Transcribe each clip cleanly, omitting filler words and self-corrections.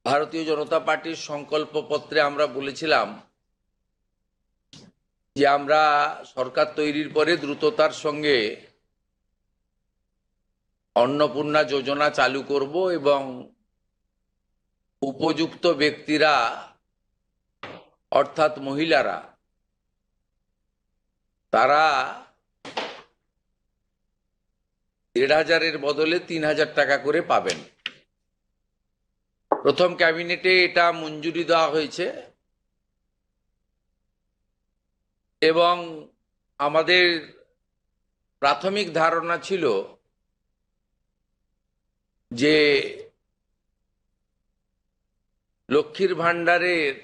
ভারতীয় জনতা পার্টির সংকল্পপত্রে আমরা বলেছিলাম যে আমরা সরকার তৈরির পরে দ্রুততার সঙ্গে অন্নপূর্ণা যোজনা চালু করব এবং উপযুক্ত ব্যক্তিরা অর্থাৎ মহিলারা তারা ১,৫০০-এর বদলে ৩,০০০ টাকা করে পাবেন। প্রথম ক্যাবিনেটে এটা মঞ্জুরি দেওয়া হয়েছে এবং আমাদের প্রাথমিক ধারণা ছিল যে লক্ষ্মীর ভাণ্ডারের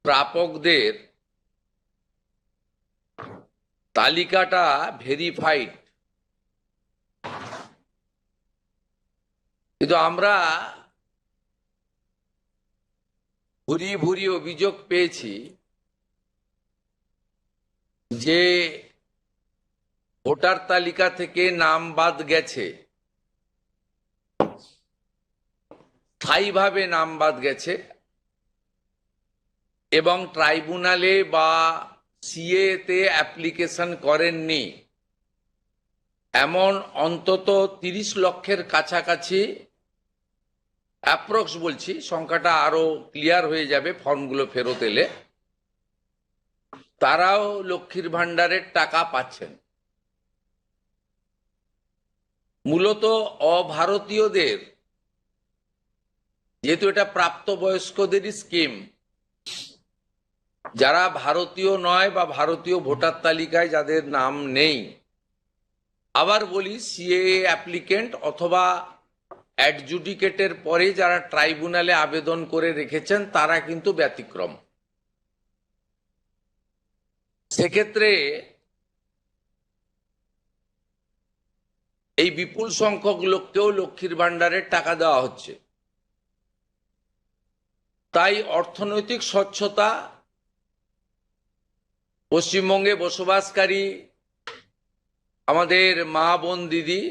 প্রাপকদের তালিকাটা ভেরিফাইড, কিন্তু আমরা ভুরি ভুরি অভিযোগ পেয়েছি যে ভোটার তালিকা থেকে নাম বাদ গেছে, স্থায়ীভাবে নাম বাদ গেছে এবং ট্রাইব্যুনালে বা সিএতে অ্যাপ্লিকেশন করেননি এমন অন্তত ৩০ লক্ষের কাছাকাছি, অ্যাপ্রক্স বলছি, সংখ্যাটা আরো ক্লিয়ার হয়ে যাবে ফর্মগুলো ফেরত এলে, তারাও লক্ষ্মীর ভাণ্ডারের টাকা পাচ্ছেন। মূলত অভারতীয়দের, যেহেতু এটা প্রাপ্তবয়স্কদেরই স্কিম, যারা ভারতীয় নয় বা ভারতীয় ভোটার তালিকায় যাদের নাম নেই, আবার বলি সিএএ অ্যাপ্লিকেন্ট অথবা অ্যাডজুডিকেটের পরে যারা ট্রাইব্যুনালে আবেদন করে রেখেছেন তারা কিন্তু ব্যতিক্রম। সেক্ষেত্রে এই বিপুল সংখ্যক লোককেও লক্ষ্মীর ভাণ্ডারের টাকা দেওয়া হচ্ছে। তাই অর্থনৈতিক স্বচ্ছতা, পশ্চিমবঙ্গে বসবাসকারী আমাদের মা বোন দিদি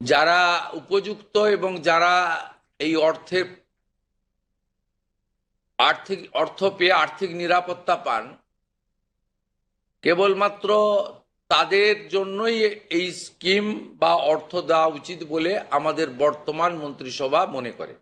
যারা উপযুক্ত এবং যারা এই অর্থ পেয়ে আর্থিক নিরাপত্তা পান, কেবলমাত্র তাদের জন্যই এই স্কিম বা অর্থ দেওয়া উচিত বলে আমাদের বর্তমান মন্ত্রিসভা মনে করে।